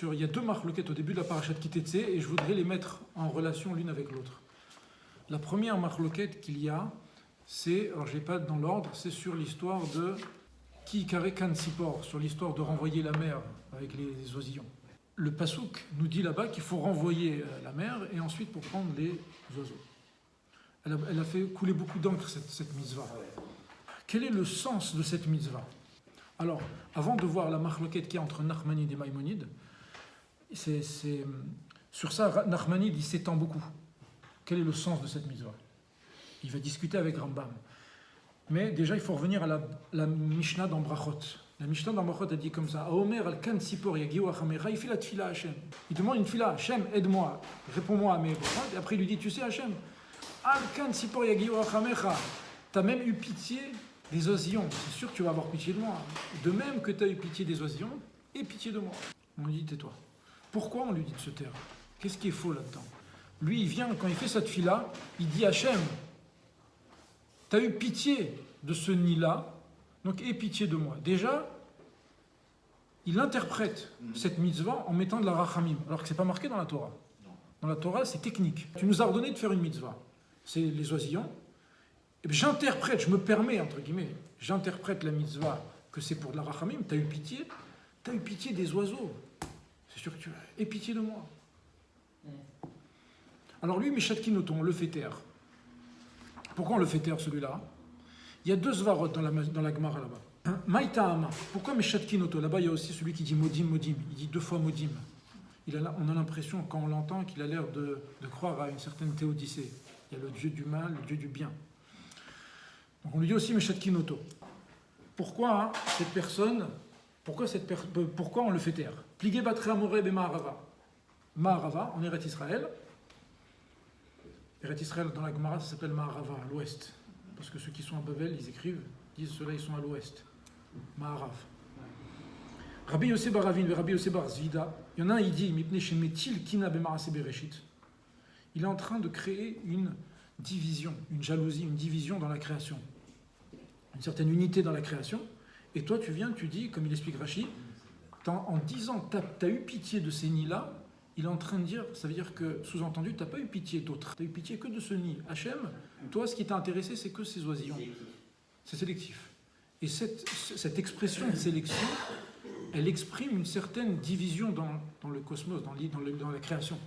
il y a deux marloquettes au début de la parashat Kitetse et je voudrais les mettre en relation l'une avec l'autre. La première marloquette qu'il y a, c'est, alors je ne vais pas dans l'ordre, c'est sur l'histoire de Ki Kare Kan Sipor, sur l'histoire de renvoyer la mer avec les oisillons. Le Passouk nous dit là-bas qu'il faut renvoyer la mer et ensuite pour prendre les oiseaux. Elle a fait couler beaucoup d'encre cette mitzvah. Quel est le sens de cette mitzvah? Alors, avant de voir la marloquette qu'il y a entre Nachmanide et Maïmonide, sur ça, Nachmanide il s'étend beaucoup. Quel est le sens de cette mitzvah? Il va discuter avec Rambam. Mais déjà, il faut revenir à la Mishnah dans Brachot. La Mishnah dans Brachot a dit comme ça: Aomer al-kan sipor yagiou achamecha, il fait la tfila à Hachem. Il demande une tfila: Hachem, aide-moi, réponds-moi à mes brachot. Et après, il lui dit: tu sais, Hachem, al-kan sipor yagiou achamecha, tu as même eu pitié des oisillons. C'est sûr que tu vas avoir pitié de moi. De même que tu as eu pitié des oisillons, aie pitié de moi. On lui dit: tais-toi. Pourquoi on lui dit de se taire? Qu'est-ce qui est faux là-dedans? Lui, il vient, quand il fait cette tfila, il dit: Hachem, tu as eu pitié de ce nid-là, donc aie pitié de moi. Déjà, il interprète cette mitzvah en mettant de la rachamim, alors que ce n'est pas marqué dans la Torah. Dans la Torah, c'est technique. Tu nous as ordonné de faire une mitzvah. C'est les oisillons. Et bien, j'interprète, je me permets, entre guillemets, j'interprète la mitzvah que c'est pour de la rachamim. Tu as eu pitié des oiseaux. C'est sûr que tu as. Aie pitié de moi. Alors lui, Meshatkinoto, on le fait taire. Pourquoi on le fait taire, celui-là? Il y a deux svarot dans la Gemara là-bas. Maïta'ama. Pourquoi Meshatkinoto? Là-bas, il y a aussi celui qui dit modim, modim. Il dit deux fois modim. On a l'impression, quand on l'entend, qu'il a l'air de croire à une certaine théodicée. Il y a le dieu du mal, le dieu du bien. Donc on lui dit aussi Meshatkinoto. Pourquoi cette personne, pourquoi on le fait taire? Pligé batre amore be Ma'arava. Ma'arava, en Eretz Israël. Eretz Israël, dans la Gemara, ça s'appelle Ma'arava, à l'ouest. Parce que ceux qui sont à Babel, ils écrivent, disent ceux-là, ils sont à l'ouest. Ma'arav. Rabbi Yosef bar Ravin, Rabbi Yosef bar Zvida, il y en a un, il dit, Mipne shemetil kina b'maaseh bereshit. Il est en train de créer une division, une jalousie, une division dans la création. Une certaine unité dans la création. Et toi, tu viens, tu dis, comme il explique Rashi, en disant, tu as eu pitié de ces nids-là, il est en train de dire, ça veut dire que, sous-entendu, tu n'as pas eu pitié d'autres. Tu as eu pitié que de ce nid. Hachem, toi, ce qui t'a intéressé, c'est que ces oisillons. C'est sélectif. Et cette expression de sélection, elle exprime une certaine division dans le cosmos, dans la création.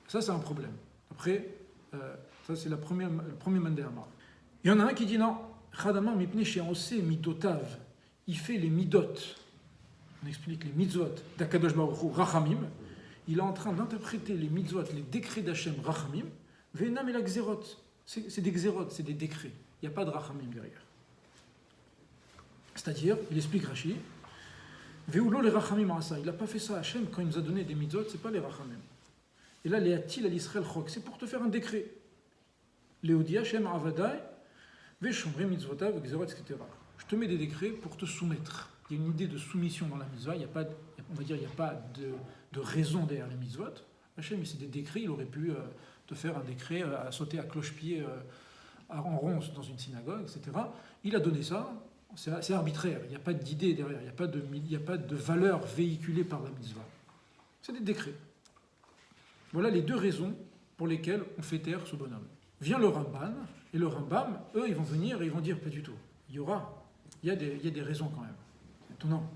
Ça, c'est un problème. Après, ça, c'est le premier mandéama. Il y en a un qui dit non, Chadama mipne she'ose midotav. Il fait les midot. On explique les mitzvot d'Akadosh Baruch Hu, Rachamim. Il est en train d'interpréter les mitzvot, les décrets d'Hachem, Rachamim. Ve'enam et la xerot. C'est des xerot, c'est des décrets. Il n'y a pas de Rachamim derrière. C'est-à-dire, il explique Rashi, Ve'ulo les Rachamim asa. Il n'a pas fait ça à Hachem quand il nous a donné des mitzvot, ce n'est pas les Rachamim. Et là, les atil à l'Israël chok, c'est pour te faire un décret. Léodi Hachem avadai, ve'shomre mitzvotav, xerot, etc. Je te mets des décrets pour te soumettre. Il y a une idée de soumission dans la mitzvah, il n'y a pas, on va dire, il n'y a pas de raison derrière les mitzvot. Hachem, c'est des décrets, il aurait pu te faire un décret à sauter à cloche-pied en ronce dans une synagogue, etc. Il a donné ça, c'est arbitraire, il n'y a pas d'idée derrière, il n'y a pas de valeur véhiculée par la mitzvah. C'est des décrets. Voilà les deux raisons pour lesquelles on fait taire ce bonhomme. Vient le Ramban, et le Rambam, eux, ils vont venir et ils vont dire pas du tout. Il y a des raisons quand même. Étonnant.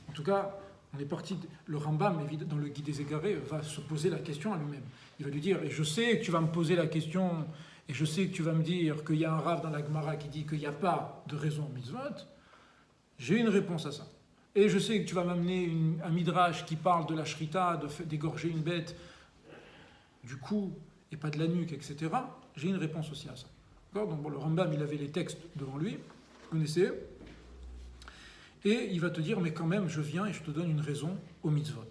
En tout cas, on est parti. Le Rambam, dans le Guide des Égarés, va se poser la question à lui-même. Il va lui dire, et je sais que tu vas me poser la question, et je sais que tu vas me dire qu'il y a un Rav dans la Gemara qui dit qu'il n'y a pas de raison mitzvot. J'ai une réponse à ça. Et je sais que tu vas m'amener un midrash qui parle de la shrita, d'égorger une bête du cou et pas de la nuque, etc. J'ai une réponse aussi à ça. Donc bon, le Rambam, il avait les textes devant lui, vous connaissez. Et il va te dire, mais quand même, je viens et je te donne une raison au mitzvot.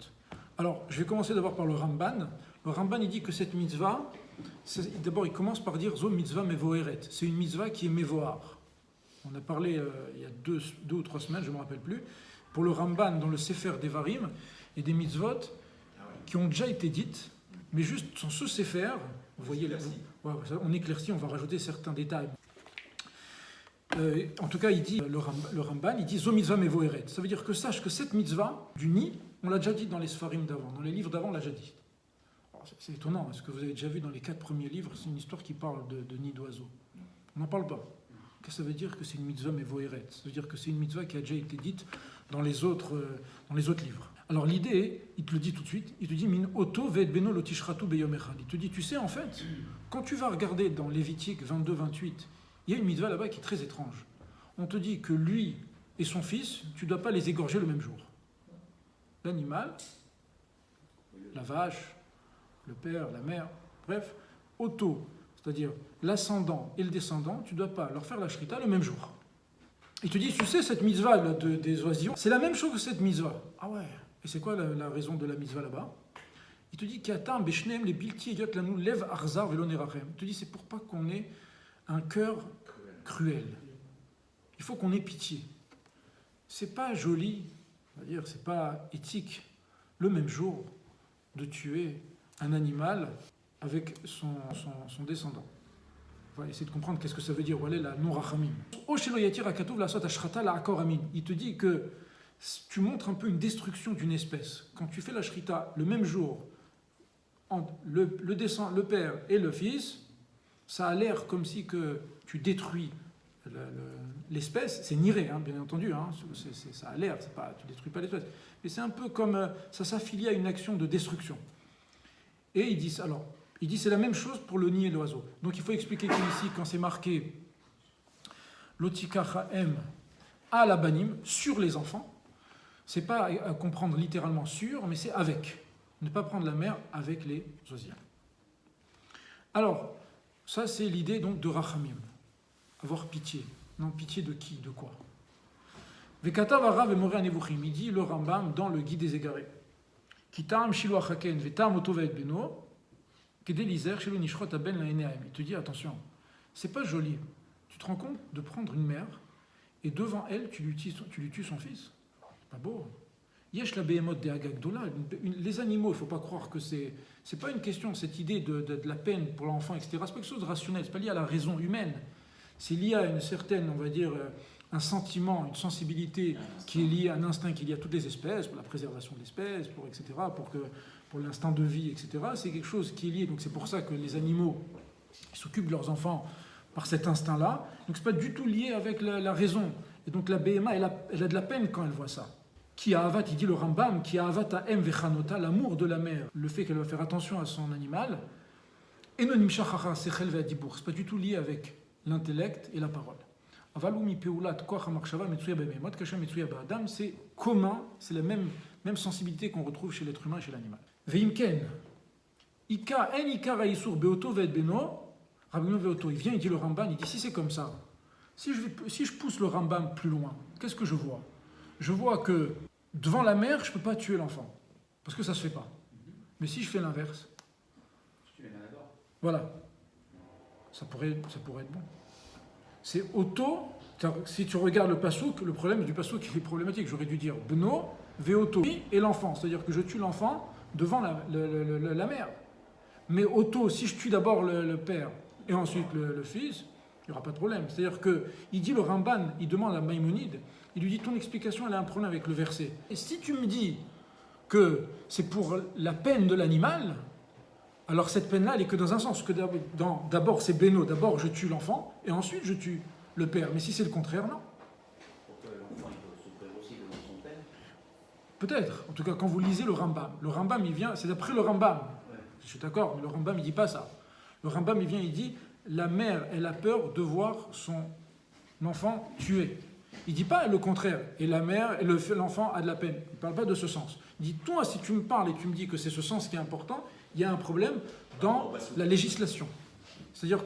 Alors, je vais commencer d'abord par le Ramban. Le Ramban, il dit que cette mitzvah, d'abord, il commence par dire Zo mitzvah mevoeret. C'est une mitzvah qui est mevoar. On a parlé il y a deux ou trois semaines, je ne me rappelle plus. Pour le Ramban, dans le Sefer Devarim, il y a des mitzvot qui ont déjà été dites, mais juste dans ce Sefer, vous voyez, on éclaircit, on va rajouter certains détails. En tout cas, il dit, le Ramban, il dit Zo mitzvah mevoeret. Ça veut dire que sache que cette mitzvah du nid, On l'a déjà dit dans les Sfarim d'avant, dans les livres d'avant, on l'a déjà dit. Alors, c'est étonnant, est-ce que vous avez déjà vu dans les 4 premiers livres, c'est une histoire qui parle de nid d'oiseaux. On n'en parle pas. Qu'est-ce que ça veut dire que c'est une mitzvah mevoeret? Ça veut dire que c'est une mitzvah qui a déjà été dite dans les autres livres. Alors l'idée, il te le dit tout de suite, il te dit min oto ve'et beno lo tishratu beyom echad. Il te dit, tu sais en fait, quand tu vas regarder dans Lévitique 22-28, il y a une mitzvah là-bas qui est très étrange. On te dit que lui et son fils, tu ne dois pas les égorger le même jour. L'animal, la vache, le père, la mère, bref, oto, c'est-à-dire l'ascendant et le descendant, tu ne dois pas leur faire la shrita le même jour. Il te dit, tu sais, cette mitzvah là, des oisillons, c'est la même chose que cette mitzvah. Ah ouais, et c'est quoi la raison de la mitzvah là-bas? Il te dit, Kiatam beshneem les bilti eyot lanu lev arzar velo nerachem. Il te dit, c'est pour pas qu'on ait un cœur cruel. Il faut qu'on ait pitié. C'est pas joli, on va dire, c'est pas éthique, le même jour, de tuer un animal avec son descendant. On va essayer de comprendre qu'est-ce que ça veut dire. Voilà la non-rachamim. Il te dit que tu montres un peu une destruction d'une espèce. Quand tu fais la shrita le même jour, entre le père et le fils, ça a l'air comme si que tu détruis l'espèce. C'est niré, hein, bien entendu. Hein, ça a l'air, tu ne détruis pas l'espèce. Mais c'est un peu comme ça s'affilie à une action de destruction. Et il dit c'est la même chose pour le nid et l'oiseau. Donc il faut expliquer qu'ici, quand c'est marqué l'otikachaem à la banim, sur les enfants, c'est pas à comprendre littéralement sur, mais c'est avec. Ne pas prendre la mère avec les oisillons. Alors, ça c'est l'idée donc de rachamim. Avoir pitié. Non, pitié de qui? De quoi? Vekatav Arav et Moré Anevuchim. Il dit le Rambam dans le Guide des Égarés. Kitam Shilu Achaken Vetam Otovet Beno. Il te dit attention, c'est pas joli. Tu te rends compte de prendre une mère et devant elle tu lui tues son fils? Pas beau. Yesh la behemoth de Agagdola. Les animaux, il ne faut pas croire que c'est pas une question, cette idée de la peine pour l'enfant, etc. C'est pas quelque chose de rationnel, c'est pas lié à la raison humaine. C'est lié à une certaine, on va dire, un sentiment, une sensibilité qui est liée à un instinct qui est lié à toutes les espèces, pour la préservation de l'espèce, etc., pour l'instinct de vie, etc. C'est quelque chose qui est lié. Donc c'est pour ça que les animaux s'occupent de leurs enfants par cet instinct-là. Donc c'est pas du tout lié avec la raison. Et donc la BMA, elle a de la peine quand elle voit ça. Qui a avat, il dit le Rambam, qui a avat à em vechanota, l'amour de la mère, le fait qu'elle va faire attention à son animal. Enonim shachacha sechel ve'adibour. C'est pas du tout lié avec l'intellect et la parole. C'est commun, c'est la même sensibilité qu'on retrouve chez l'être humain et chez l'animal. Veimken, Ika en Ika Raïsour Beoto Ve'et Beno, Rabbeinu Veoto, il vient, il dit le Rambam, il dit si c'est comme ça, si je pousse le Rambam plus loin, qu'est-ce que je vois? Je vois que devant la mère, je ne peux pas tuer l'enfant, parce que ça ne se fait pas. Mais si je fais l'inverse, voilà, ça pourrait être bon. C'est auto, si tu regardes le pasouk, le problème du pasouk est problématique. J'aurais dû dire Beno, Veoto, et l'enfant, c'est-à-dire que je tue l'enfant devant la mère. Mais auto, si je tue d'abord le père et ensuite le fils, il n'y aura pas de problème. C'est-à-dire qu'il dit le Ramban, il demande à Maïmonide, il lui dit ton explication, elle a un problème avec le verset. Et si tu me dis que c'est pour la peine de l'animal, alors cette peine-là, elle est que dans un sens. Que d'abord c'est Beno, d'abord je tue l'enfant, et ensuite je tue le père. Mais si c'est le contraire, non. Pourquoi l'enfant il peut souffrir aussi devant son père? Peut-être. En tout cas, quand vous lisez le Rambam il vient, c'est d'après le Rambam. Ouais. Je suis d'accord, mais le Rambam il dit pas ça. Le Rambam il vient, il dit, la mère, elle a peur de voir son enfant tué. Il dit pas le contraire. Et la mère, et l'enfant a de la peine. Il parle pas de ce sens. Il dit, toi, si tu me parles et tu me dis que c'est ce sens qui est important, il y a un problème dans la législation. C'est-à-dire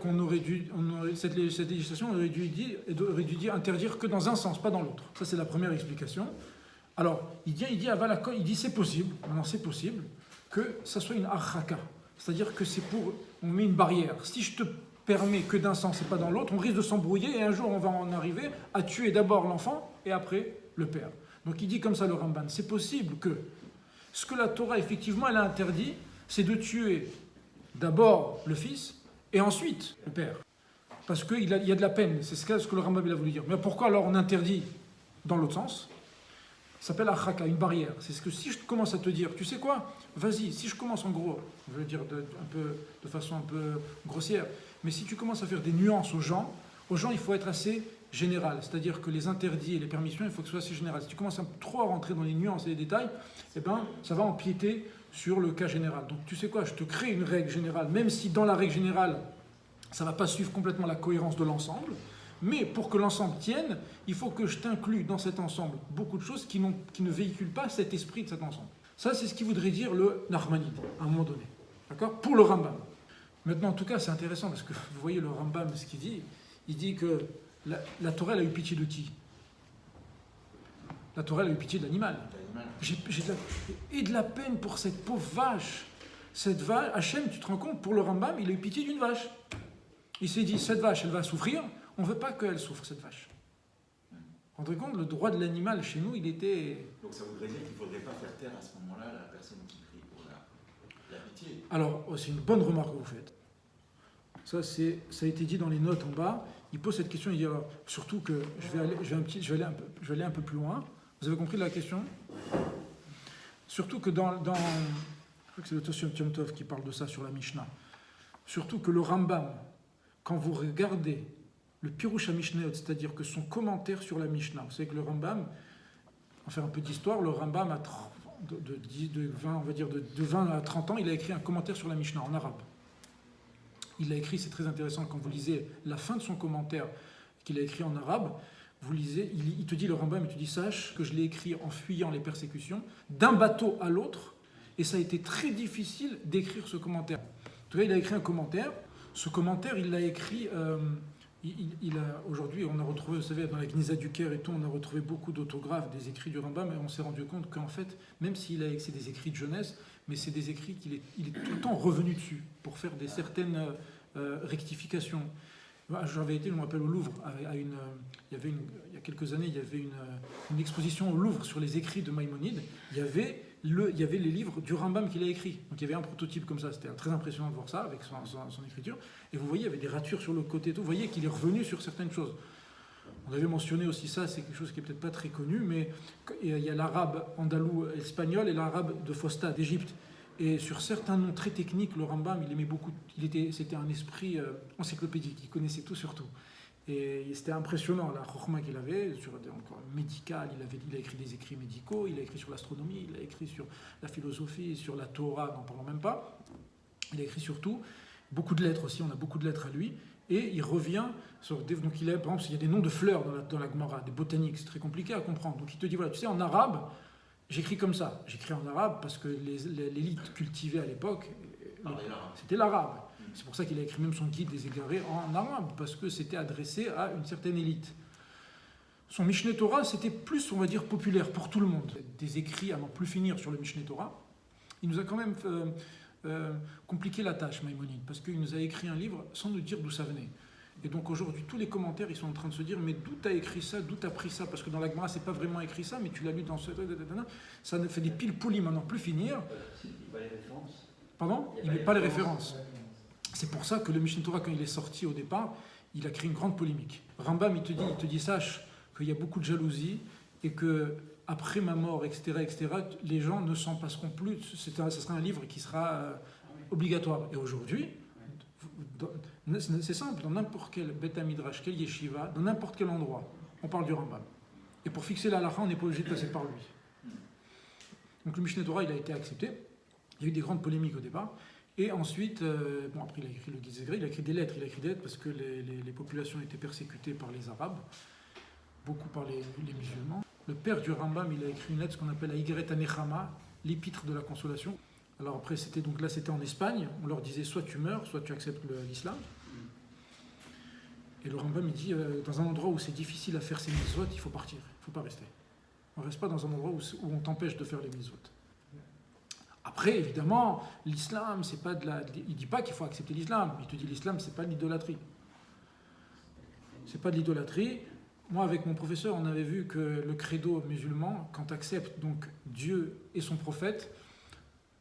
cette législation aurait dû dire interdire que dans un sens, pas dans l'autre. Ça, c'est la première explication. Alors, il dit c'est possible, maintenant c'est possible, que ça soit une archaka. C'est-à-dire que on met une barrière. Si je te permets que d'un sens et pas dans l'autre, on risque de s'embrouiller et un jour on va en arriver à tuer d'abord l'enfant et après le père. Donc il dit comme ça le Ramban, c'est possible que ce que la Torah effectivement elle a interdit, c'est de tuer d'abord le fils et ensuite le père. Parce qu'il y a de la peine, c'est ce que le Rambam a voulu dire. Mais pourquoi alors on interdit dans l'autre sens? Ça s'appelle achaka, une barrière. C'est ce que si je commence à te dire, tu sais quoi, vas-y, si je commence en gros, je veux dire de façon un peu grossière, mais si tu commences à faire des nuances aux gens, il faut être assez général. C'est-à-dire que les interdits et les permissions, il faut que ce soit assez général. Si tu commences à trop à rentrer dans les nuances et les détails, eh ben, ça va empiéter sur le cas général. Donc tu sais quoi, je te crée une règle générale, même si dans la règle générale, ça ne va pas suivre complètement la cohérence de l'ensemble. Mais pour que l'ensemble tienne, il faut que je t'inclue dans cet ensemble beaucoup de choses qui ne véhiculent pas cet esprit de cet ensemble. Ça, c'est ce qui voudrait dire le Nachmanide, à un moment donné. D'accord ? Pour le Rambam. Maintenant, en tout cas, c'est intéressant parce que vous voyez le Rambam, ce qu'il dit. Il dit que la Torah, elle a eu pitié de qui ? La Torah, elle a eu pitié de l'animal. J'ai de la peine pour cette pauvre vache. Cette vache, Hachem, tu te rends compte, pour le Rambam, il a eu pitié d'une vache. Il s'est dit, cette vache, elle va souffrir. On ne veut pas qu'elle souffre, cette vache. Vous vous rendez compte, le droit de l'animal chez nous, il était... Donc ça voudrait dire qu'il ne faudrait pas faire taire à ce moment-là la personne qui prie pour la pitié. Alors, c'est une bonne remarque que vous faites. Ça a été dit dans les notes en bas. Il pose cette question, il dit alors, surtout que je vais aller un peu plus loin. Vous avez compris la question ? Surtout que je crois que c'est le Tosfot Yom Tov qui parle de ça sur la Mishnah. Surtout que le Rambam, quand vous regardez le Pirush HaMishnayot, c'est-à-dire que son commentaire sur la Mishnah, vous savez que le Rambam, on fait un peu d'histoire, le Rambam de 20 à 30 ans, il a écrit un commentaire sur la Mishnah en arabe. Il a écrit, c'est très intéressant, quand vous lisez la fin de son commentaire qu'il a écrit en arabe, vous lisez, il te dit, le Rambam, il te dit, sache que je l'ai écrit en fuyant les persécutions, d'un bateau à l'autre, et ça a été très difficile d'écrire ce commentaire. En tout cas, il a écrit un commentaire. Ce commentaire, il l'a écrit... aujourd'hui, on a retrouvé, vous savez, dans la Gnisa du Caire et tout, on a retrouvé beaucoup d'autographes des écrits du Rambam, et on s'est rendu compte qu'en fait, même s'il a écrit des écrits de jeunesse, mais c'est des écrits qu'il est tout le temps revenu dessus pour faire certaines rectifications. J'avais été, je me rappelle, au Louvre, il y a quelques années, il y avait une exposition au Louvre sur les écrits de Maïmonide. Il y avait les livres du Rambam qu'il a écrit. Donc il y avait un prototype comme ça, c'était très impressionnant de voir ça avec son écriture. Et vous voyez, il y avait des ratures sur le côté et tout. Vous voyez qu'il est revenu sur certaines choses. On avait mentionné aussi ça, c'est quelque chose qui n'est peut-être pas très connu, mais il y a l'arabe andalou espagnol et l'arabe de Fosta, d'Égypte. Et sur certains noms très techniques, le Rambam, il aimait beaucoup. C'était un esprit encyclopédique, il connaissait tout sur tout. Et c'était impressionnant, la chokhma qu'il avait, encore médical, il a écrit des écrits médicaux, il a écrit sur l'astronomie, il a écrit sur la philosophie, sur la Torah, n'en parlons même pas. Il a écrit sur tout, beaucoup de lettres aussi, on a beaucoup de lettres à lui. Et il revient sur donc par exemple, il y a des noms de fleurs dans la Gemara, des botaniques, c'est très compliqué à comprendre. Donc il te dit, voilà, tu sais, en arabe, j'écris comme ça. J'écris en arabe parce que l'élite cultivée à l'époque, c'était l'arabe. C'est pour ça qu'il a écrit même son guide des égarés en arabe, parce que c'était adressé à une certaine élite. Son Mishneh Torah, c'était plus, on va dire, populaire pour tout le monde. Des écrits à n'en plus finir sur le Mishneh Torah. Il nous a quand même compliqué la tâche, Maïmonide, parce qu'il nous a écrit un livre sans nous dire d'où ça venait. Et donc aujourd'hui, tous les commentaires, ils sont en train de se dire, mais d'où t'as écrit ça, d'où t'as pris ça ? Parce que dans la Gemara, c'est pas vraiment écrit ça, mais tu l'as lu dans ce... Ça ne fait des piles poulies maintenant, plus finir. Il n'y a pas les références. Pardon ? Il ne met pas les références. C'est pour ça que le Mishneh Torah, quand il est sorti au départ, il a créé une grande polémique. Rambam, il te dit, sache qu'il y a beaucoup de jalousie et que après ma mort, etc., les gens ne s'en passeront plus. Ce sera un livre qui sera obligatoire. Et aujourd'hui, c'est simple, dans n'importe quel Beth Midrash, quel yeshiva, dans n'importe quel endroit, on parle du Rambam. Et pour fixer la halakha, on n'est pas obligé de passer par lui. Donc le Mishneh Torah, il a été accepté. Il y a eu des grandes polémiques au départ. Et ensuite, après il a écrit le Guide Zégré, il a écrit des lettres parce que les populations étaient persécutées par les Arabes, beaucoup par les musulmans. Le père du Rambam, il a écrit une lettre, ce qu'on appelle la Igret Anechama, l'épître de la consolation. Alors après, c'était en Espagne, on leur disait soit tu meurs, soit tu acceptes l'islam. Et le Rambam, il dit, dans un endroit où c'est difficile à faire ses mitzvot, il faut partir, il ne faut pas rester. On ne reste pas dans un endroit où on t'empêche de faire les mitzvot. Après, évidemment, l'islam, c'est pas il ne dit pas qu'il faut accepter l'islam. Il te dit l'islam, c'est pas de l'idolâtrie. C'est pas de l'idolâtrie. Moi, avec mon professeur, on avait vu que le credo musulman, quand tu acceptes donc Dieu et son prophète,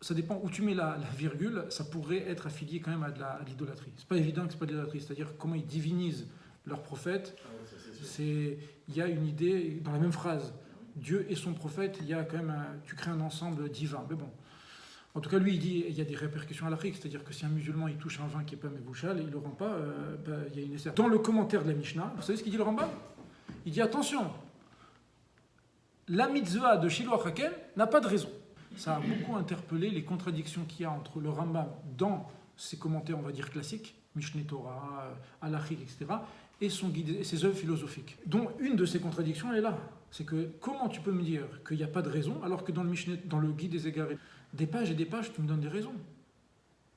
ça dépend où tu mets la virgule, ça pourrait être affilié quand même à l'idolâtrie. C'est pas évident que c'est pas de l'idolâtrie, c'est-à-dire comment ils divinisent leur prophète. Il y a une idée dans la même phrase Dieu et son prophète, il y a quand même tu crées un ensemble divin. Mais bon. En tout cas, lui, il dit il y a des répercussions à l'Afrique, c'est-à-dire que si un musulman il touche un vin qui n'est pas Mevouchal, il ne le rend pas, il y a une essai. Dans le commentaire de la Mishnah, vous savez ce qu'il dit le Rambam? Il dit attention, la mitzvah de Shiloh Hakem n'a pas de raison. Ça a beaucoup interpellé les contradictions qu'il y a entre le Rambam dans ses commentaires, on va dire classiques, Mishneh Torah, Halachik, etc., et son guide, et ses œuvres philosophiques. Dont une de ces contradictions elle est là. C'est que comment tu peux me dire qu'il n'y a pas de raison alors que dans le guide des égarés, des pages et des pages, tu me donnes des raisons.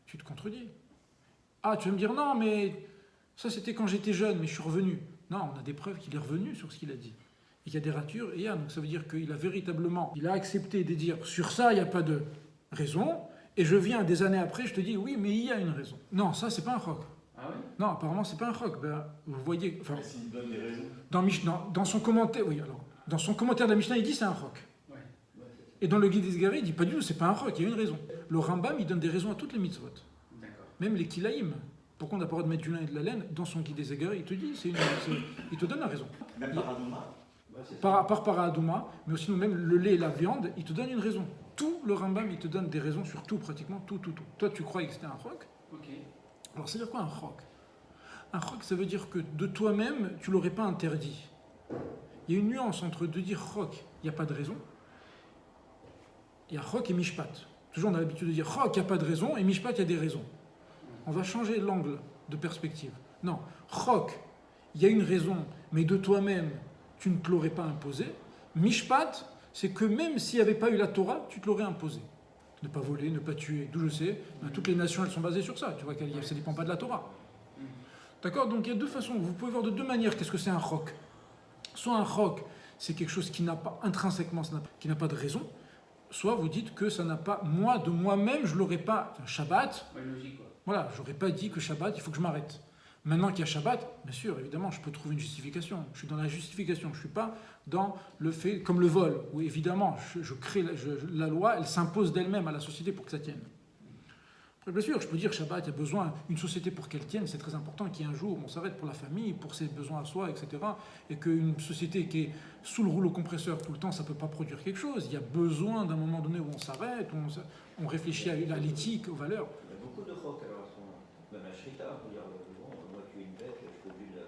Tu te contredis. Ah, tu vas me dire non, mais ça c'était quand j'étais jeune, mais je suis revenu. Non, on a des preuves qu'il est revenu sur ce qu'il a dit. Il y a des ratures, et il y a, donc ça veut dire qu'il a véritablement, il a accepté de dire sur ça il n'y a pas de raison, et je viens des années après, je te dis oui, mais il y a une raison. Non, ça c'est pas un roc. Ah oui? Non, apparemment c'est pas un roc. Ben, vous voyez, enfin, S'il donne des raisons. dans son commentaire, oui, alors, dans son commentaire de la Mishnah, il dit c'est un roc. Ouais. Et dans le guide des égarés, il dit pas du tout, c'est pas un roc, il y a une raison. Le Rambam, il donne des raisons à toutes les mitzvot. D'accord. Même les kilaïm. Pourquoi on n'a pas le droit de mettre du lin et de la laine? Dans son guide des égarés, il te dit, il te donne la raison. Même par Adouma. Ouais, c'est ça. Par Paradouma, mais aussi même le lait et la viande, il te donne une raison. Tout le Rambam, il te donne des raisons sur tout, pratiquement tout. Toi, tu croyais que c'était un roc. Ok. Alors, ça veut dire quoi un roc? Un roc, ça veut dire que de toi-même, tu ne l'aurais pas interdit. Il y a une nuance entre de dire roc, il n'y a pas de raison. Il y a roc et mishpat. Toujours, on a l'habitude de dire roc, il n'y a pas de raison, et mishpat, il y a des raisons. On va changer l'angle de perspective. Non, roc, il y a une raison, mais de toi-même, tu ne te l'aurais pas imposé. Mishpat, c'est que même s'il n'y avait pas eu la Torah, tu te l'aurais imposé. Ne pas voler, ne pas tuer, d'où je sais. Toutes les nations, elles sont basées sur ça. Tu vois, ça ne dépend pas de la Torah. D'accord? Donc il y a deux façons. Vous pouvez voir de deux manières qu'est-ce que c'est un roc. Soit un roc, c'est quelque chose qui n'a pas, intrinsèquement, qui n'a pas de raison. Soit vous dites que ça n'a pas, moi, de moi-même, je ne l'aurais pas. Enfin, Shabbat, Ouais, logique, quoi. voilà, je n'aurais pas dit que Shabbat, il faut que je m'arrête. Maintenant qu'il y a Shabbat, bien sûr, évidemment, je peux trouver une justification. Je suis dans la justification, je ne suis pas dans le fait, comme le vol, où évidemment, je crée la loi, elle s'impose d'elle-même à la société pour que ça tienne. Après, bien sûr, je peux dire Shabbat, il y a besoin, une société pour qu'elle tienne, c'est très important qu'il y ait un jour où on s'arrête pour la famille, pour ses besoins à soi, etc. Et qu'une société qui est sous le rouleau compresseur tout le temps, ça ne peut pas produire quelque chose. Il y a besoin d'un moment donné où on s'arrête, où on réfléchit à l'éthique, aux valeurs. Il y a beaucoup de rocs alors, même la Shrita, on peut dire, bon, moi tu es une bête, je suis obligé de la.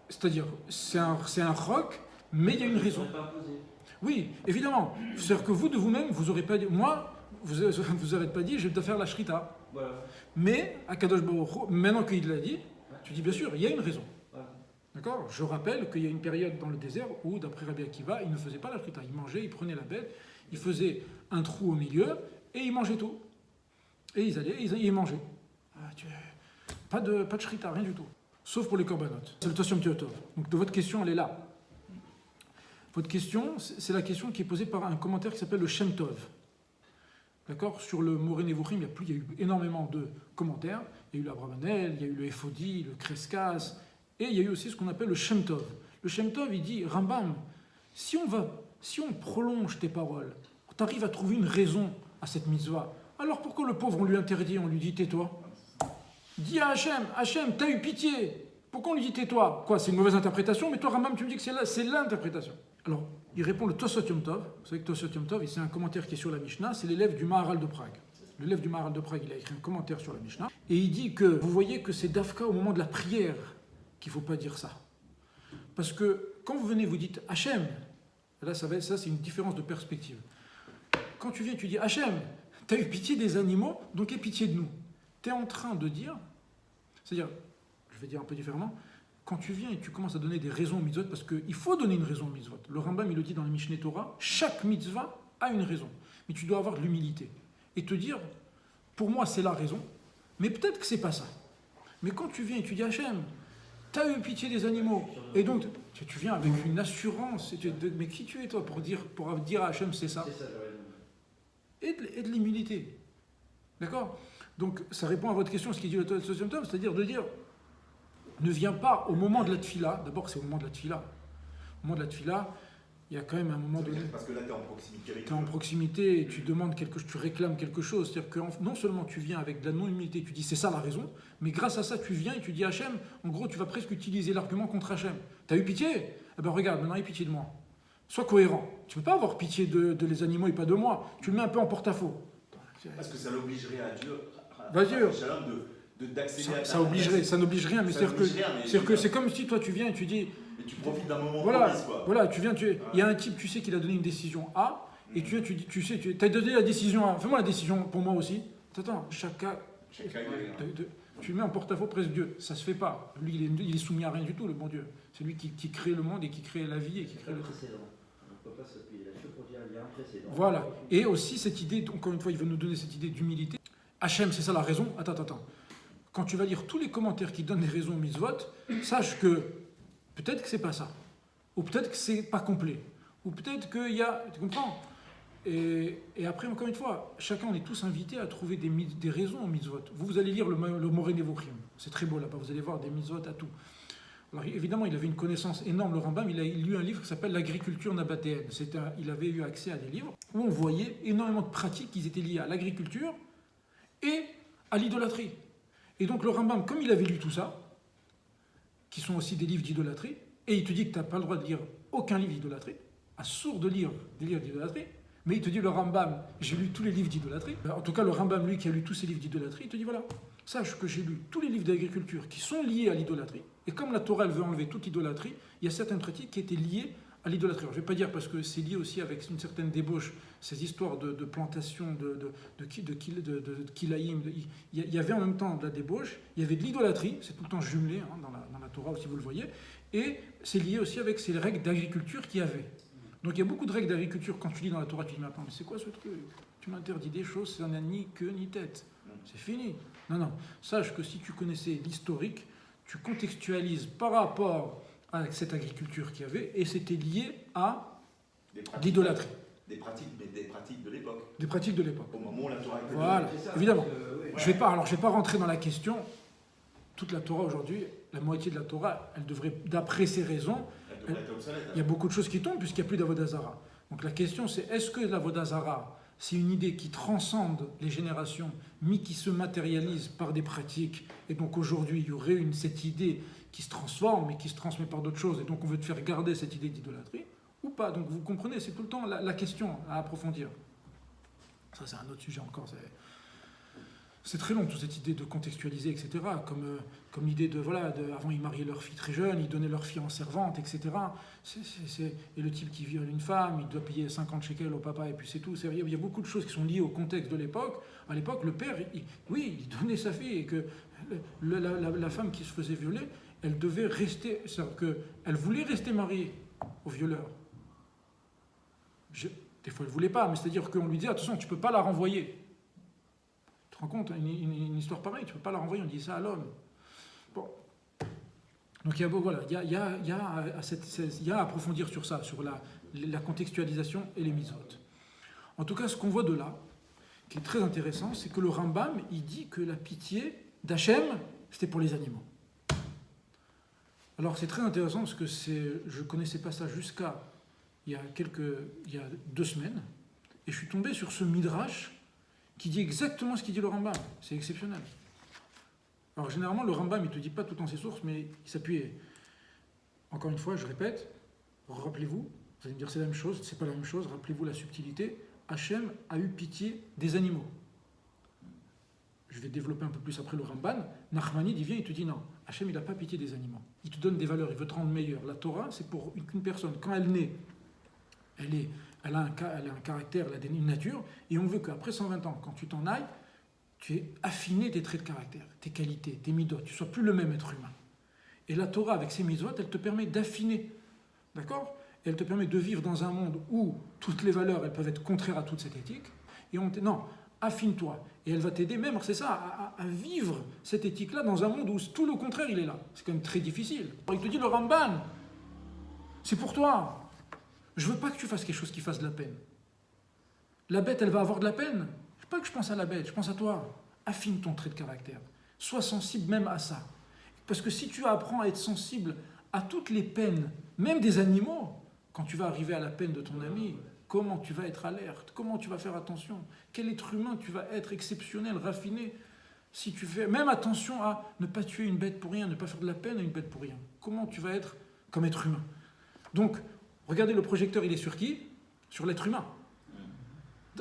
C'est-à-dire, c'est un roc, mais il y a une raison. Pas imposé. Oui, évidemment. C'est-à-dire que vous, de vous-même, vous n'aurez pas dit... Moi, vous n'avez pas dit, je vais te faire la shrita. Voilà. Mais, à Kadosh Baruch Hu, maintenant qu'il l'a dit, tu dis, bien sûr, il y a une raison. Voilà. D'accord? Je rappelle qu'il y a une période dans le désert où, d'après Rabbi Akiva, il ne faisait pas la shrita. Il mangeait, il prenait la bête, il faisait un trou au milieu, et il mangeait tout. Et ils allaient, ils mangeaient. Pas de shrita, rien du tout. Sauf pour les corbanotes. C'est le Tosyom Teotov. Donc, de votre question, elle est là. Votre question, c'est la question qui est posée par un commentaire qui s'appelle le Shem Tov. D'accord? Sur le Moreh Nevuchim, il y a eu énormément de commentaires. Il y a eu l'Abravanel, il y a eu le Ephodi, le Kreskas, et il y a eu aussi ce qu'on appelle le Shem Tov. Le Shem Tov, il dit, Rambam, si on prolonge tes paroles, tu arrives à trouver une raison à cette mitzvah, alors pourquoi le pauvre, on lui interdit, on lui dit tais-toi? Dis à Hachem, t'as eu pitié. Pourquoi on lui dit tais-toi? Quoi, c'est une mauvaise interprétation? Mais toi, Rambam, tu me dis que c'est l'interprétation. Alors, il répond le Tosot Yom Tov. Vous savez que Tosot Yom Tov, c'est un commentaire qui est sur la Mishnah, c'est l'élève du Maharal de Prague. L'élève du Maharal de Prague, il a écrit un commentaire sur la Mishnah, et il dit que, vous voyez que c'est Dafka au moment de la prière qu'il ne faut pas dire ça. Parce que quand vous venez, vous dites Hachem, là, ça c'est une différence de perspective. Quand tu viens, tu dis Hachem, tu as eu pitié des animaux, donc aie pitié de nous. Tu es en train de dire, c'est-à-dire, je vais dire un peu différemment, quand tu viens et tu commences à donner des raisons aux mitzvot, parce qu'il faut donner une raison aux mitzvot. Le Rambam, il le dit dans le Mishneh Torah, chaque mitzvah a une raison. Mais tu dois avoir de l'humilité. Et te dire, pour moi, c'est la raison, mais peut-être que c'est pas ça. Mais quand tu viens et tu dis Hachem, tu as eu pitié des animaux, et donc tu viens avec une assurance, mais qui tu es toi pour dire à Hachem c'est ça? C'est ça, j'aurais dit. Et de l'humilité. D'accord? Donc ça répond à votre question, ce qu'il dit le Tosot Yom Tov, c'est-à-dire de dire, ne viens pas au moment de la tfila, d'abord c'est au moment de la tfila. Au moment de la tfila, il y a quand même un moment donné. Parce que là, tu es en proximité avec Tu es en proximité et tu demandes quelque chose, tu réclames quelque chose. C'est-à-dire que non seulement tu viens avec de la non-humilité, tu dis c'est ça la raison, mais grâce à ça tu viens et tu dis Hachem, en gros tu vas presque utiliser l'argument contre Hachem. T'as eu pitié? Eh ben regarde, maintenant aie pitié de moi. Sois cohérent. Tu ne peux pas avoir pitié de les animaux et pas de moi. Tu le mets un peu en porte-à-faux. Parce que ça l'obligerait à Dieu, d'accéder à ça obligerait, ça n'oblige rien, mais c'est-à-dire que c'est comme si toi tu viens et tu dis. Et tu profites d'un moment propice, quoi. Voilà, il y a un type, tu sais qu'il a donné une décision A, et tu viens, tu as donné la décision A. Fais-moi la décision pour moi aussi. Attends, chaque cas. Tu le mets en porte-à-faux presque Dieu. Ça se fait pas. Lui, il est soumis à rien du tout, le bon Dieu. C'est lui qui crée le monde et qui crée la vie et qui crée le truc. On ne peut pas s'appuyer là-dessus pour dire il y a un précédent. Voilà. Et aussi cette idée, encore une fois, il veut nous donner cette idée d'humilité. Hachem, c'est ça la raison. Attends. Quand tu vas lire tous les commentaires qui donnent des raisons aux mitzvot, sache que peut-être que c'est pas ça. Ou peut-être que c'est pas complet. Ou peut-être qu'il y a. Tu comprends ? Et après, encore une fois, chacun, on est tous invités à trouver des raisons aux mitzvot. Vous allez lire le Moreh Nevuchim. C'est très beau là-bas. Vous allez voir des mitzvot à tout. Alors évidemment, il avait une connaissance énorme, le Rambam. Il a lu un livre qui s'appelle L'agriculture nabatéenne. Il avait eu accès à des livres où on voyait énormément de pratiques qui étaient liées à l'agriculture et à l'idolâtrie. Et donc le Rambam, comme il avait lu tout ça, qui sont aussi des livres d'idolâtrie, et il te dit que tu n'as pas le droit de lire aucun livre d'idolâtrie, à sourd de lire des livres d'idolâtrie, mais il te dit le Rambam, j'ai lu tous les livres d'idolâtrie. En tout cas, le Rambam, lui, qui a lu tous ces livres d'idolâtrie, il te dit voilà, sache que j'ai lu tous les livres d'agriculture qui sont liés à l'idolâtrie, et comme la Torah, elle veut enlever toute idolâtrie, il y a certaines pratiques qui étaient liées à l'idolâtrie. Alors, je ne vais pas dire parce que c'est lié aussi avec une certaine débauche, ces histoires de plantation, de kilaïm. Il y avait en même temps de la débauche, il y avait de l'idolâtrie, c'est tout le temps jumelé dans la Torah aussi, vous le voyez, et c'est lié aussi avec ces règles d'agriculture qu'il y avait. Donc il y a beaucoup de règles d'agriculture. Quand tu lis dans la Torah, tu dis mais attends, mais c'est quoi ce truc ? Tu m'interdis des choses, ça n'a ni queue ni tête. C'est fini. Non. Sache que si tu connaissais l'historique, tu contextualises par rapport à cette agriculture qu'il y avait, et c'était lié à l'idolâtrie. Des pratiques de l'époque. Des pratiques de l'époque. Au moment où la Torah était voilà, évidemment. Je vais pas rentrer dans la question. Toute la Torah aujourd'hui, la moitié de la Torah, elle devrait, d'après ces raisons, il y a beaucoup de choses qui tombent puisqu'il n'y a plus d'Avodah Zarah. Donc la question c'est, est-ce que l'Avodah Zarah, c'est une idée qui transcende les générations, mais qui se matérialise par des pratiques, et donc aujourd'hui il y aurait cette idée qui se transforme et qui se transmet par d'autres choses, et donc on veut te faire garder cette idée d'idolâtrie, ou pas. Donc vous comprenez, c'est tout le temps la question à approfondir. Ça c'est un autre sujet encore. C'est très long, toute cette idée de contextualiser, etc. Comme l'idée avant ils mariaient leur fille très jeune, ils donnaient leur fille en servante, etc. Et le type qui viole une femme, il doit payer 50 shekels au papa, et puis c'est tout. Il y a beaucoup de choses qui sont liées au contexte de l'époque. À l'époque, le père, il donnait sa fille, et que la femme qui se faisait violer, elle devait rester, c'est-à-dire qu'elle voulait rester mariée au violeur. Des fois, elle ne voulait pas, mais c'est-à-dire qu'on lui disait, attention, tu ne peux pas la renvoyer. Tu te rends compte, une histoire pareille, tu ne peux pas la renvoyer, on dit ça à l'homme. Bon. Donc il y a à approfondir sur ça, sur la contextualisation et les mitzvot. En tout cas, ce qu'on voit de là, qui est très intéressant, c'est que le Rambam, il dit que la pitié d'Hachem, c'était pour les animaux. Alors c'est très intéressant parce que je ne connaissais pas ça jusqu'à il y a 2 semaines, et je suis tombé sur ce midrash qui dit exactement ce qu'il dit le Rambam. C'est exceptionnel. Alors généralement, le Rambam, il ne te dit pas tout dans ses sources, mais il s'appuie. Encore une fois, je répète, rappelez-vous, vous allez me dire c'est la même chose, c'est pas la même chose, rappelez-vous la subtilité. Hachem a eu pitié des animaux. Je vais développer un peu plus après le Ramban. Nachmanide, il vient, il te dit non, Hachem, il n'a pas pitié des animaux. Il te donne des valeurs, il veut te rendre meilleur. La Torah, c'est pour une personne. Quand elle naît, elle a un caractère, elle a une nature, et on veut qu'après 120 ans, quand tu t'en ailles, tu aies affiné tes traits de caractère, tes qualités, tes midot, tu ne sois plus le même être humain. Et la Torah, avec ses mitzvot, elle te permet d'affiner, d'accord ? Elle te permet de vivre dans un monde où toutes les valeurs, elles peuvent être contraires à toute cette éthique, et non, affine-toi. Et elle va t'aider même, c'est ça, à vivre cette éthique-là dans un monde où tout le contraire, il est là. C'est quand même très difficile. Alors, il te dit, le Ramban, c'est pour toi. Je ne veux pas que tu fasses quelque chose qui fasse de la peine. La bête, elle va avoir de la peine. Je ne veux pas que je pense à la bête, je pense à toi. Affine ton trait de caractère. Sois sensible même à ça. Parce que si tu apprends à être sensible à toutes les peines, même des animaux, quand tu vas arriver à la peine de ton ami, comment tu vas être alerte, comment tu vas faire attention, quel être humain tu vas être exceptionnel, raffiné, si tu fais même attention à ne pas tuer une bête pour rien, ne pas faire de la peine à une bête pour rien. Comment tu vas être comme être humain. Donc, Regardez, le projecteur, il est sur qui? Sur l'être humain.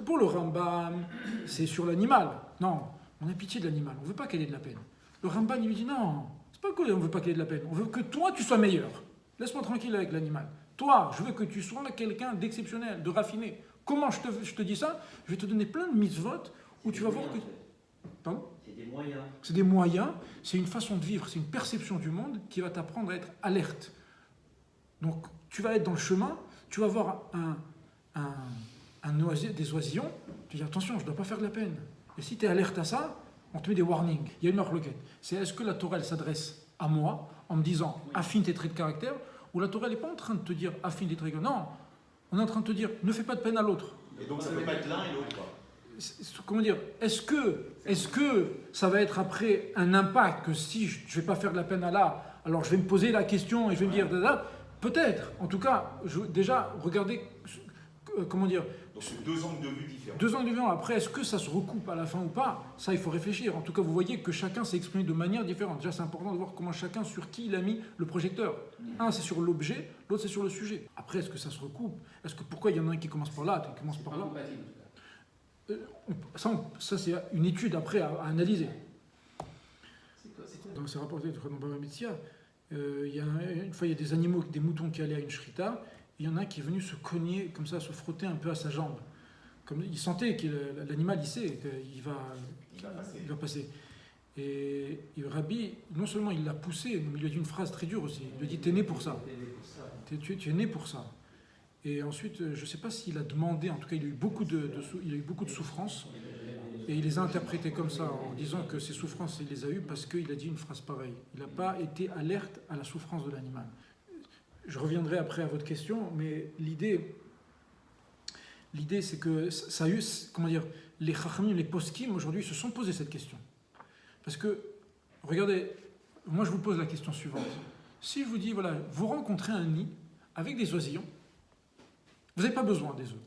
Pour le Rambam, c'est sur l'animal. Non, on a pitié de l'animal, on ne veut pas qu'elle ait de la peine. Le Rambam, il lui dit non, c'est pas qu'on ne veut pas qu'elle ait de la peine, on veut que toi, tu sois meilleur. Laisse-moi tranquille avec l'animal. Toi, je veux que tu sois quelqu'un d'exceptionnel, de raffiné. Comment je te dis ça? Je vais te donner plein de mitzvot où tu vas voir que... Pardon? C'est des moyens. C'est des moyens, c'est une façon de vivre, c'est une perception du monde qui va t'apprendre à être alerte. Donc, tu vas être dans le chemin, tu vas voir des oisillons, tu dis attention, je ne dois pas faire de la peine. Et si tu es alerte à ça, on te met des warnings. Il y a une marloquette. C'est est-ce que la Torah, elle s'adresse à moi en me disant affine tes traits de caractère, ou la Torah, elle n'est pas en train de te dire affine tes traits de caractère. Non, on est en train de te dire ne fais pas de peine à l'autre. Et donc ça ne peut pas être l'un et l'autre, quoi. Comment dire, est-ce que ça va être après un impact que si je ne vais pas faire de la peine à là, alors je vais me poser la question et je vais me dire, peut-être, en tout cas, déjà, regardez, comment dire... Donc c'est deux angles de vue différents. Deux angles de vue, après, est-ce que ça se recoupe à la fin ou pas? Ça, il faut réfléchir. En tout cas, vous voyez que chacun s'est exprimé de manière différente. Déjà, c'est important de voir comment chacun, sur qui il a mis le projecteur. Un, c'est sur l'objet, l'autre, c'est sur le sujet. Après, est-ce que ça se recoupe? Pourquoi il y en a un qui commence par là, l'autre qui commence par là? Ça, c'est une étude après à analyser. Dans ces rapports de Baba Metzia, une fois il y a des animaux, des moutons qui allaient à une shrita, il y en a un qui est venu se cogner, comme ça, se frotter un peu à sa jambe. Comme, il sentait que l'animal, il sait qu'il va passer. Et le Rabbi, non seulement il l'a poussé, mais il lui a dit une phrase très dure aussi. Il lui a dit t'es né pour ça. Tu es né pour ça. Et ensuite, je ne sais pas s'il a demandé, en tout cas il a eu beaucoup de souffrances, et il les a interprétées comme ça, en disant que ces souffrances, il les a eues parce qu'il a dit une phrase pareille. Il n'a pas été alerte à la souffrance de l'animal. Je reviendrai après à votre question, mais l'idée c'est que ça a eu, comment dire, les chachamim, les poskim, aujourd'hui, se sont posés cette question. Parce que, regardez, moi je vous pose la question suivante. Si je vous dis, voilà, vous rencontrez un nid avec des oisillons, vous n'avez pas besoin des œufs.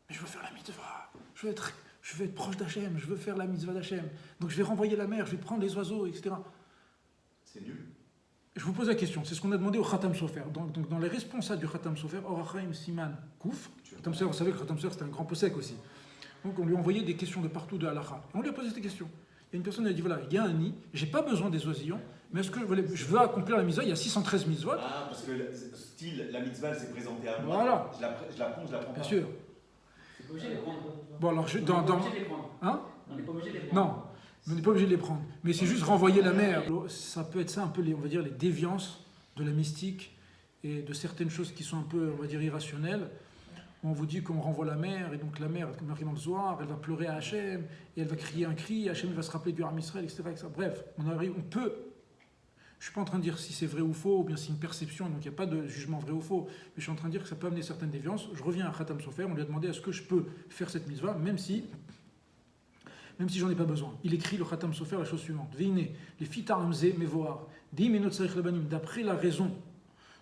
Mais je veux faire la mitzvah, je veux être proche d'Hachem, je veux faire la mitzvah d'Hachem. Donc je vais renvoyer la mer, je vais prendre les oiseaux, etc. C'est nul. Je vous pose la question, c'est ce qu'on a demandé au Khatam Sofer. Donc dans les responsables du Khatam Sofer, Orachaim Siman Kouf, Khatam Sofer, vous savez que le Khatam Sofer c'était un grand possèque aussi. Donc on lui a envoyé des questions de partout de Halacha. Et on lui a posé cette question. Il y a une personne qui a dit voilà, il y a un nid, j'ai pas besoin des oisillons, mais est-ce que je veux accomplir la mitzvah? Il y a 613 mitzvot. Ah, parce que style, la mitzvah elle s'est présentée à moi. Voilà. Je la prends pas. Bien sûr. C'est pas obligé de les prendre. Bon alors, On n'est pas obligé de les prendre. Hein? On n'est pas obligé de les prendre. Non, on n'est pas obligé de les prendre. Mais c'est juste renvoyer la mer. Ça peut être ça un peu, on va dire, les déviances de la mystique et de certaines choses qui sont un peu, on va dire, irrationnelles. On vous dit qu'on renvoie la mer, et donc la mer, comme marqué dans le Zohar, elle va pleurer à Hachem, et elle va crier un cri, Hachem va se rappeler du Ham Israël, etc., etc. Bref, on peut... Je ne suis pas en train de dire si c'est vrai ou faux, ou bien c'est une perception, donc il n'y a pas de jugement vrai ou faux, mais je suis en train de dire que ça peut amener certaines déviances. Je reviens à Khatam Sofer, on lui a demandé est-ce que je peux faire cette mitzvah, même si j'en ai pas besoin. Il écrit le Khatam Sofer la chose suivante. Veine, les fitaramze mevoar, d'après la raison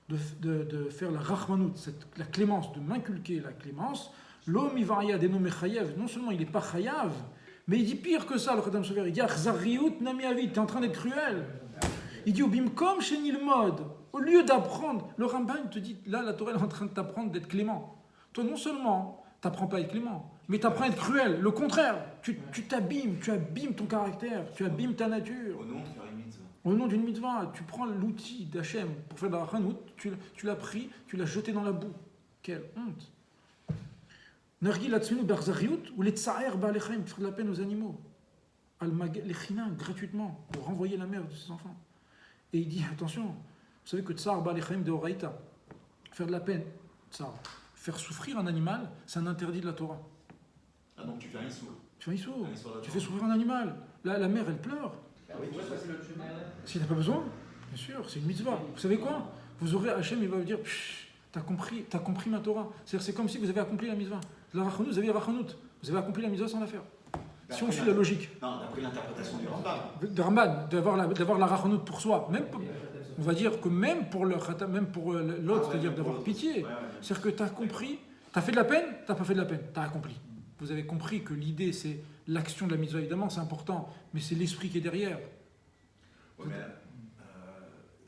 de faire la rachmanout, la clémence, de m'inculquer la clémence, l'homme ivaria dénommé chayav, non seulement il n'est pas chayav, mais il dit pire que ça, le Khatam Sofer, il dit achzariout nami avid, t'es en train d'être cruel. Il dit au bimkom chenil mode, au lieu d'apprendre, le Rambam te dit, là la Torah est en train de t'apprendre d'être clément. Toi non seulement tu n'apprends pas à être clément, mais tu apprends à être cruel. Le contraire, tu t'abîmes, tu abîmes ton caractère, tu abîmes ta nature. Au nom de faire une mitzvah. Au nom d'une mitzvah, tu prends l'outil d'Hachem pour faire de la rachanout, tu l'as pris, tu l'as jeté dans la boue. Quelle honte! Nargi latsminu barzariut ou les tsaer ba'alechaim, faire de la peine aux animaux. Les chinas, gratuitement, pour renvoyer la mère de ses enfants. Et il dit, attention, vous savez que tsar ba'alechaim de Horaïta, faire de la peine, tsar, faire souffrir un animal, c'est un interdit de la Torah. Ah donc tu fais un issour. Tu fais un issour, tu fais souffrir un animal. La mère, elle pleure. Oui, tu vas passer l'autre chemin. Si t'as pas besoin, bien sûr, c'est une mitzvah. Vous savez quoi? Vous aurez Hachem, il va vous dire, t'as compris ma Torah. C'est comme si vous avez accompli la mitzvah. La rachanout, vous avez rachanout. Vous avez accompli la mitzvah sans la faire. Si on suit la logique. Non, d'après l'interprétation du Rambam. De Ramban, d'avoir la rachanout pour soi. On va dire que même pour l'autre, c'est-à-dire d'avoir pitié. Ouais. C'est-à-dire que t'as compris, t'as fait de la peine, t'as pas fait de la peine, t'as accompli. Vous avez compris que l'idée, c'est l'action de la mitzvah, évidemment, c'est important, mais c'est l'esprit qui est derrière. Ouais, mais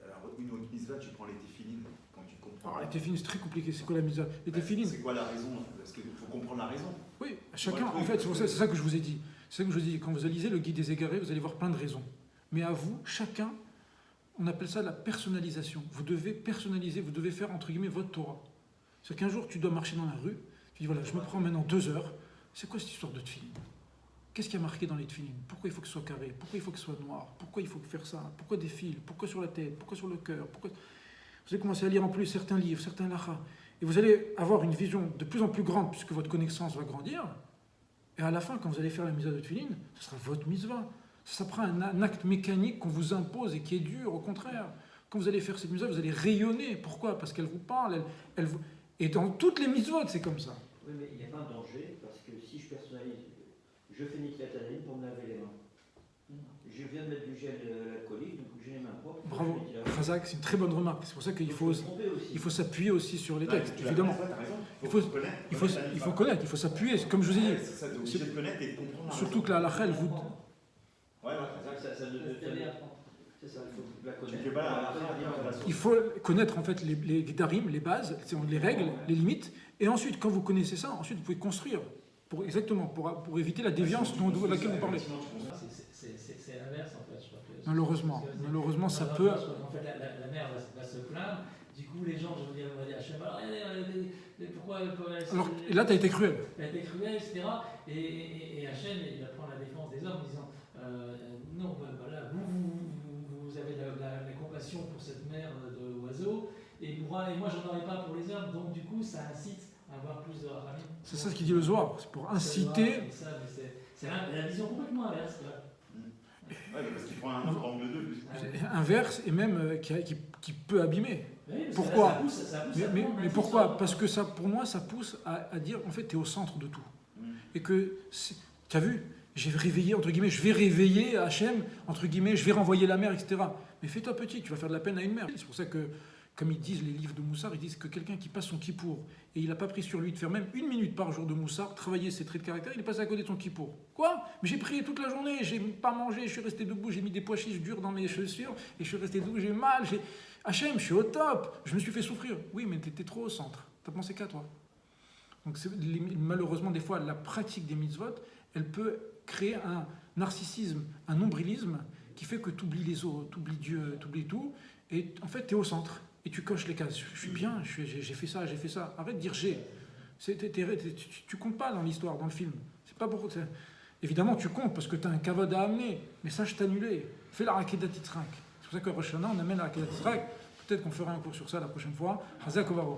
alors, une autre mitzvah, tu prends les téphilines quand tu comprends Alors, les téfilines, c'est très compliqué. C'est quoi la mitzvah? Les téfilines. C'est quoi la raison? Parce qu'il faut comprendre la raison. Oui, chacun, Ouais, en fait, c'est ça que je vous ai dit. C'est ça que je vous ai dit. Quand vous lisez le guide des égarés, vous allez voir plein de raisons. Mais à vous, chacun, on appelle ça la personnalisation. Vous devez personnaliser, vous devez faire, entre guillemets, votre Torah. C'est qu'un jour, tu dois marcher dans la rue, tu dis, voilà, je me prends maintenant 2 heures. C'est quoi cette histoire de tefilin? Qu'est-ce qu'il y a marqué dans les tefilin? Pourquoi il faut que ce soit carré? Pourquoi il faut que ce soit noir? Pourquoi il faut faire ça? Pourquoi des fils? Pourquoi sur la tête? Pourquoi sur le cœur? Pourquoi... Vous allez commencer à lire en plus certains livres, certains lachas. Et vous allez avoir une vision de plus en plus grande puisque votre connaissance va grandir. Et à la fin, quand vous allez faire la mitzvah de tefilin, ce sera votre mitzvah. Ça prend un acte mécanique qu'on vous impose et qui est dur, au contraire. Quand vous allez faire cette mitzvah, vous allez rayonner. Pourquoi? Parce qu'elle vous parle. Et dans toutes les mitzvot, c'est comme ça. Oui, mais il n'y a pas un danger, parce que si je personnalise, je fais nicotinamide pour me laver les mains. Je viens de mettre du gel alcoolique, donc j'ai les mains propres. Bravo, Razak, c'est une très bonne remarque. C'est pour ça qu'il faut s'appuyer aussi sur les Ouais, textes, tu as évidemment. raison. Il faut connaître. connaître, il faut s'appuyer. Comme je vous ai dit, C'est ça, t'es obligé de connaître et de comprendre. surtout que la halakha, elle vous... Ouais, C'est ça, il faut la tu connaître. fais pas la Il faut connaître en fait les darim, les bases, les règles, les limites. Et ensuite, quand vous connaissez ça, ensuite vous pouvez construire. Pour éviter la déviance de laquelle vous parlez. C'est l'inverse en fait. Je crois que Malheureusement, ça peut... En fait, la mère va se plaindre. Du coup, les gens, je veux dire, vont dire Hachem, alors, pourquoi Alors, et là, tu as été cruel. Elle a été cruelle, etc. Et Hachem, il va prendre la défense des hommes en disant non, voilà, vous avez la compassion pour cette mère d'oiseaux, et moi, j'en aurais pas pour les hommes. Donc, du coup, ça incite à avoir plus de rachamim. C'est ça ce qu'il dit le Zohar. C'est pour inciter... C'est la vision complètement inverse. Ouais, parce qu'il prend un autre angle de vue. Inverse et même qui peut abîmer. Oui, Pourquoi? ça pousse Mais pourquoi? Parce que ça, pour moi, ça pousse à dire, en fait, tu es au centre de tout. Et que, tu as vu, j'ai réveillé, entre guillemets, je vais réveiller Hachem, entre guillemets, je vais renvoyer la mer, etc. Mais fais-toi petit, tu vas faire de la peine à une mère. C'est pour ça que, comme ils disent les livres de Moussard, ils disent que quelqu'un qui passe son kippour et il n'a pas pris sur lui de faire même 1 minute par jour de Moussard, travailler ses traits de caractère, il est passé à côté de son kippour. Quoi? Mais j'ai prié toute la journée, j'ai pas mangé, je suis resté debout, j'ai mis des pois chiches durs dans mes chaussures et je suis resté debout, j'ai mal, Hachem, je suis au top, je me suis fait souffrir. Oui, mais tu étais trop au centre. T'as pensé qu'à toi. Donc malheureusement, des fois, la pratique des mitzvot, elle peut créer un narcissisme, un nombrilisme qui fait que tu oublies les autres, tu oublies Dieu, tu oublies tout. Et en fait, tu es au centre. Et tu coches les cases. Je suis bien, j'ai fait ça, j'ai fait ça. Arrête de dire j'ai. Tu comptes pas dans l'histoire, dans le film. C'est pas pour... Évidemment, tu comptes parce que tu as un kavod à amener. Mais sache t'annuler. Fais la Rakedat Yitzhak. C'est pour ça qu'à Rosh Hashanah, on amène la Rakedat Yitzhak. Peut-être qu'on fera un cours sur ça la prochaine fois. Hazak Ovarot.